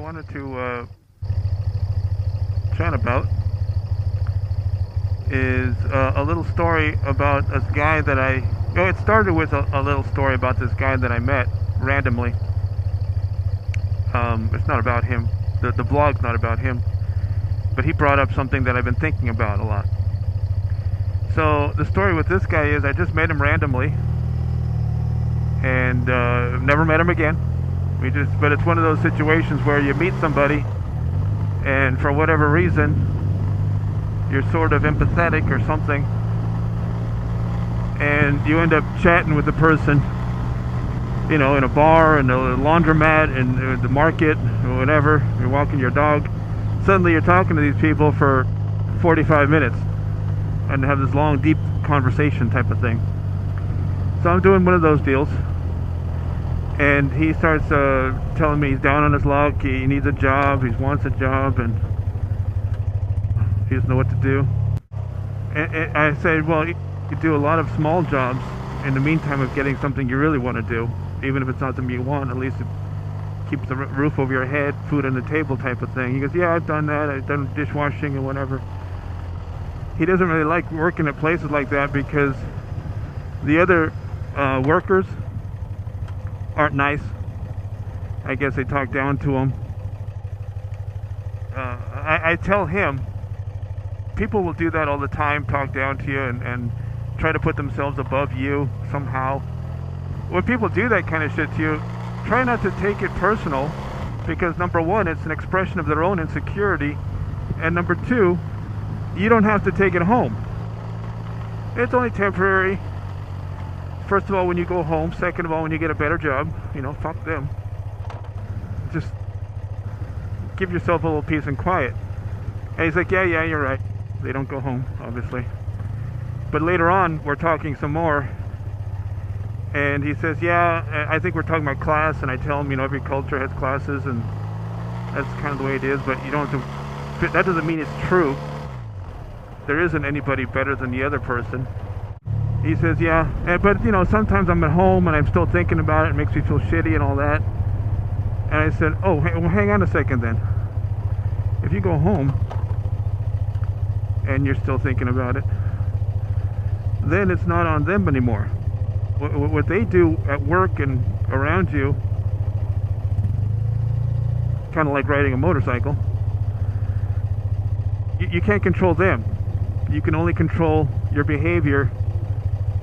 wanted to chat about is a little story about this guy that it started with a little story about this guy that I met randomly. It's not about him. The blog's not about him. But he brought up something that I've been thinking about a lot. So the story with this guy is I just met him randomly. And never met him again. But it's one of those situations where you meet somebody and for whatever reason you're sort of empathetic or something, and you end up chatting with the person, you know, in a bar, in a laundromat, in the market, or whatever. You're walking your dog. Suddenly you're talking to these people for 45 minutes and have this long, deep conversation type of thing. So I'm doing one of those deals, and he starts telling me he's down on his luck, he needs a job, he wants a job, and he doesn't know what to do. And I said, well, you could do a lot of small jobs in the meantime of getting something you really want to do, even if it's not something you want. At least it keeps the roof over your head, food on the table type of thing. He goes, yeah, I've done that, I've done dishwashing and whatever. He doesn't really like working at places like that because the other workers aren't nice. I guess they talk down to him. I tell him, people will do that all the time, talk down to you and try to put themselves above you somehow. When people do that kind of shit to you, try not to take it personal, because number one, it's an expression of their own insecurity, and number two, you don't have to take it home. It's only temporary. First of all, when you go home. Second of all, when you get a better job, you know, fuck them. Just give yourself a little peace and quiet. And he's like, yeah, you're right. They don't go home, obviously. But later on, we're talking some more. And he says, yeah, I think we're talking about class. And I tell him, you know, every culture has classes, and that's kind of the way it is. But you don't have to, that doesn't mean it's true. There isn't anybody better than the other person. He says, yeah, but you know, sometimes I'm at home and I'm still thinking about it. It makes me feel shitty and all that. And I said, oh, well, hang on a second then. If you go home and you're still thinking about it, then it's not on them anymore. What they do at work and around you, kind of like riding a motorcycle, you can't control them. You can only control your behavior.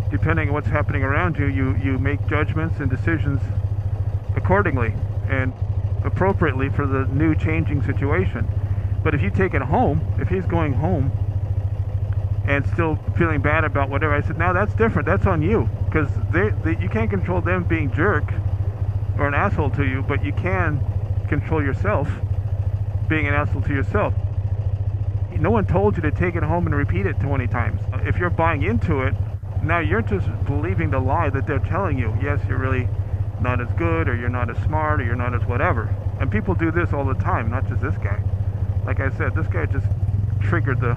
Depending on what's happening around you, you make judgments and decisions accordingly and appropriately for the new changing situation. But if you take it home, if he's going home and still feeling bad about whatever, I said, no, that's different. That's on you, because you can't control them being jerk or an asshole to you, but you can control yourself being an asshole to yourself. No one told you to take it home and repeat it 20 times. If you're buying into it, now you're just believing the lie that they're telling you. Yes, you're really not as good, or you're not as smart, or you're not as whatever. And people do this all the time, not just this guy. Like I said, this guy just triggered the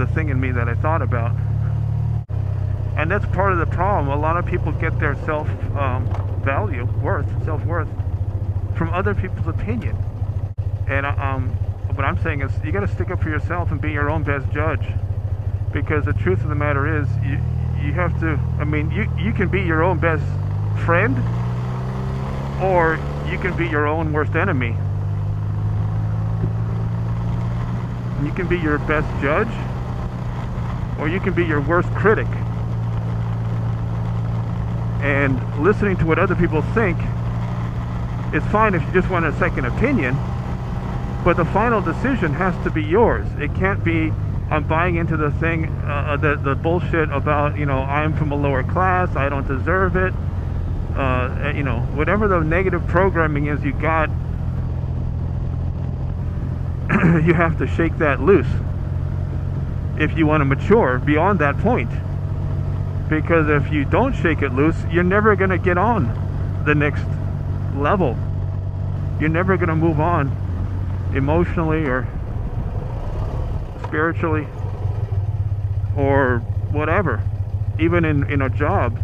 thing in me that I thought about. And that's part of the problem. A lot of people get their self-value, self-worth, from other people's opinion. And what I'm saying is, you got to stick up for yourself and be your own best judge. Because the truth of the matter is, you have to, I mean, you can be your own best friend, or you can be your own worst enemy. You can be your best judge, or you can be your worst critic. And listening to what other people think is fine if you just want a second opinion, but the final decision has to be yours. It can't be, I'm buying into the thing, the bullshit about, you know, I'm from a lower class, I don't deserve it. You know, whatever the negative programming is you got, you have to shake that loose if you want to mature beyond that point. Because if you don't shake it loose, you're never going to get on the next level. You're never going to move on emotionally or spiritually or whatever. Even in a job,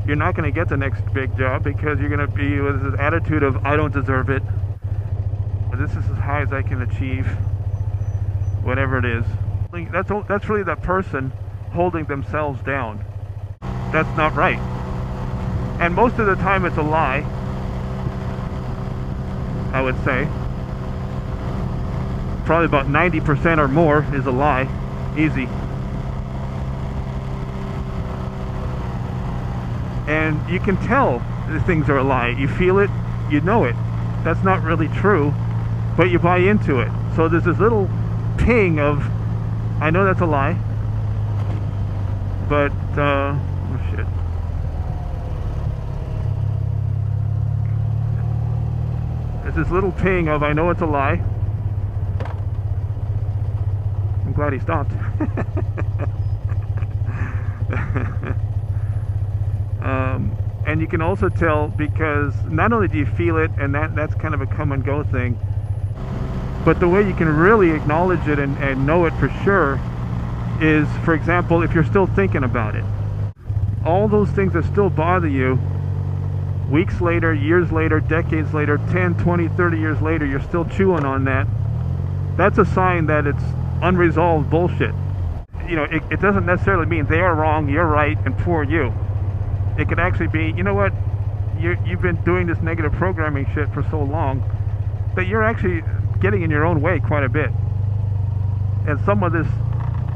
you're not going to get the next big job because you're going to be with this attitude of, I don't deserve it, this is as high as I can achieve, whatever it is. That's really that person holding themselves down. That's not right. And most of the time it's a lie, I would say. Probably about 90% or more is a lie. Easy. And you can tell the things are a lie. You feel it, you know it. That's not really true, but you buy into it. So there's this little ping of, I know that's a lie, but, oh shit. There's this little ping of, I know it's a lie. I'm glad he stopped. And you can also tell, because not only do you feel it, and that's kind of a come and go thing, but the way you can really acknowledge it and know it for sure is, for example, if you're still thinking about it. All those things that still bother you, weeks later, years later, decades later, 10, 20, 30 years later, you're still chewing on that. That's a sign that it's unresolved bullshit. You know, it doesn't necessarily mean they are wrong, you're right, and poor you. It could actually be, you know what, you've been doing this negative programming shit for so long that you're actually getting in your own way quite a bit. And some of this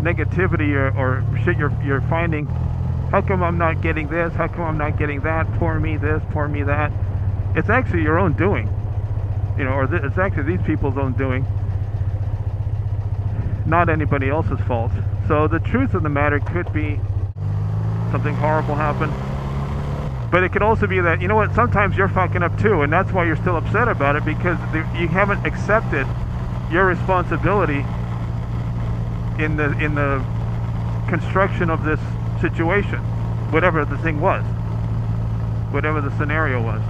negativity or shit you're finding, how come I'm not getting this, how come I'm not getting that, poor me this, poor me that, it's actually your own doing. You know, or it's actually these people's own doing, not anybody else's fault. So the truth of the matter could be something horrible happened, but it could also be that, you know what, sometimes you're fucking up too, and that's why you're still upset about it, because you haven't accepted your responsibility in the construction of this situation, whatever the thing was, whatever the scenario was.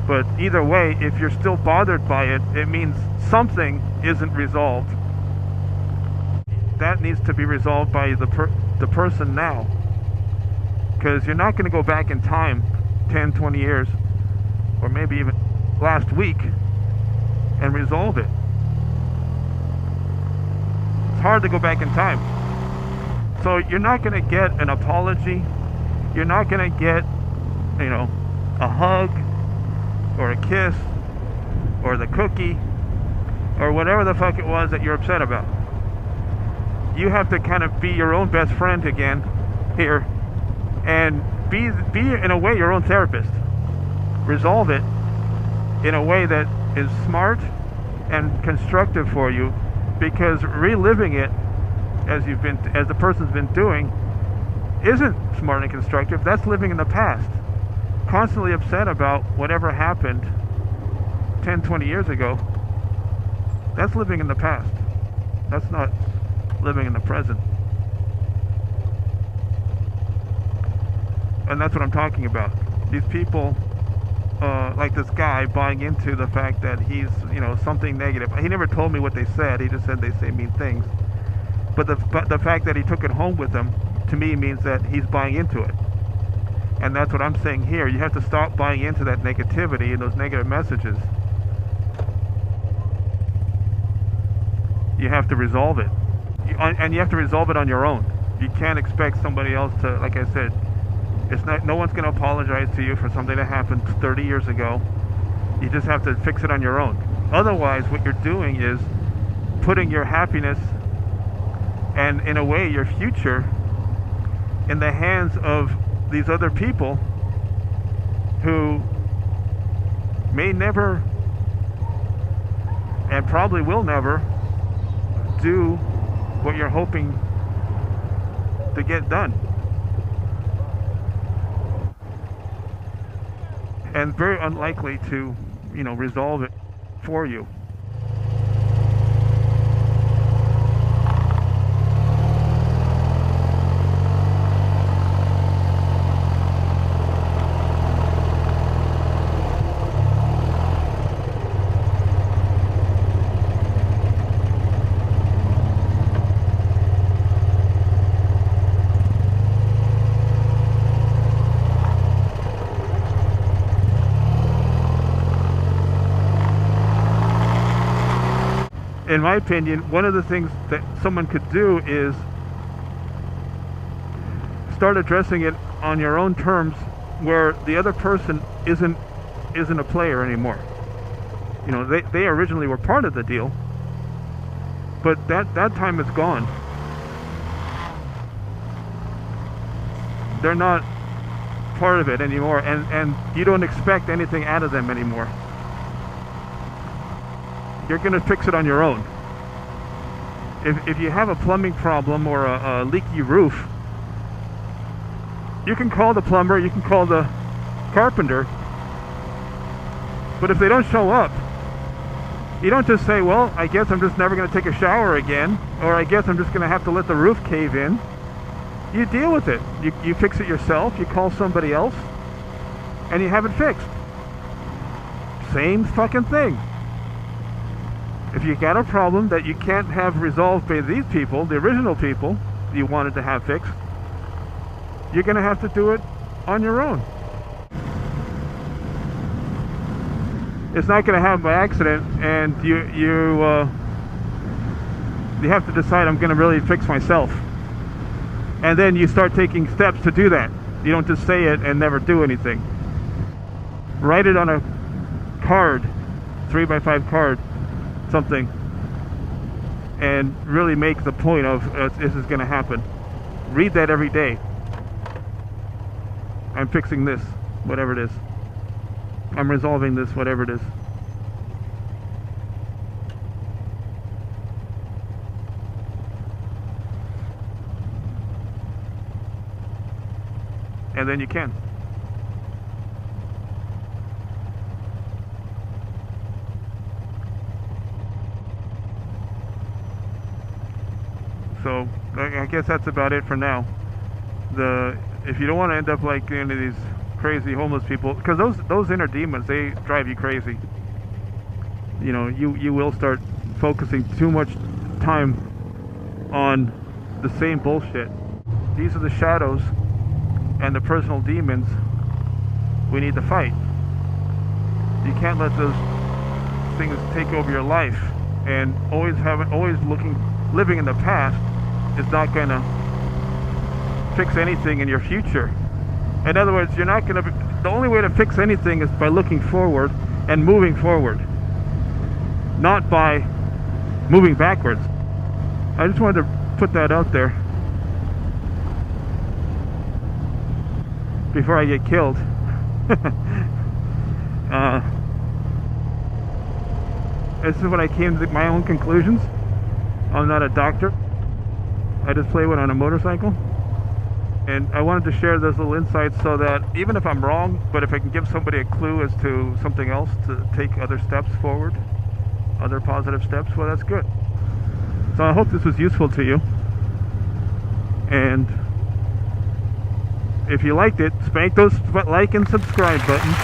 But either way, if you're still bothered by it, it means something isn't resolved. That needs to be resolved by the person now. Because you're not going to go back in time 10, 20 years, or maybe even last week, and resolve it. It's hard to go back in time. So you're not going to get an apology. You're not going to get, you know, a hug, or a kiss, or the cookie, or whatever the fuck it was that you're upset about. You have to kind of be your own best friend again here, and be in a way your own therapist. Resolve it in a way that is smart and constructive for you, because reliving it as the person's been doing isn't smart and constructive. That's living in the past, constantly upset about whatever happened 10, 20 years ago. That's living in the past. That's not living in the present. And that's what I'm talking about. These people, like this guy, buying into the fact that he's, you know, something negative. He never told me what they said. He just said they say mean things. But the fact that he took it home with him, to me, means that he's buying into it. And that's what I'm saying here. You have to stop buying into that negativity and those negative messages. You have to resolve it. And you have to resolve it on your own. You can't expect somebody else to, like I said, no one's going to apologize to you for something that happened 30 years ago. You just have to fix it on your own. Otherwise, what you're doing is putting your happiness and, in a way, your future in the hands of these other people who may never, and probably will never, do what you're hoping to get done. And very unlikely to, you know, resolve it for you. in my opinion, one of the things that someone could do is start addressing it on your own terms, where the other person isn't a player anymore. You know, they originally were part of the deal, but that time is gone. They're not part of it anymore, and you don't expect anything out of them anymore. You're going to fix it on your own. If you have a plumbing problem or a leaky roof, you can call the plumber, you can call the carpenter, but if they don't show up, you don't just say, well, I guess I'm just never going to take a shower again, or I guess I'm just going to have to let the roof cave in. You deal with it. You fix it yourself, you call somebody else, and you have it fixed. Same fucking thing. If you got a problem that you can't have resolved by these people, the original people you wanted to have fixed, you're going to have to do it on your own. It's not going to happen by accident, and you have to decide, I'm going to really fix myself. And then you start taking steps to do that. You don't just say it and never do anything. Write it on a card, 3x5 card, something, and really make the point of this is going to happen. Read that every day. I'm fixing this, whatever it is. I'm resolving this, whatever it is. And then you can. So I guess that's about it for now. If you don't want to end up like any of these crazy homeless people, because those inner demons, they drive you crazy. You know, you will start focusing too much time on the same bullshit. These are the shadows and the personal demons we need to fight. You can't let those things take over your life, and living in the past is not going to fix anything in your future. In other words, you're not going to. The only way to fix anything is by looking forward and moving forward, not by moving backwards. I just wanted to put that out there before I get killed. This is when I came to my own conclusions. I'm not a doctor. I just play one on a motorcycle. And I wanted to share those little insights so that even if I'm wrong, but if I can give somebody a clue as to something else to take other steps forward, other positive steps, well, that's good. So I hope this was useful to you. And if you liked it, spank those like and subscribe buttons.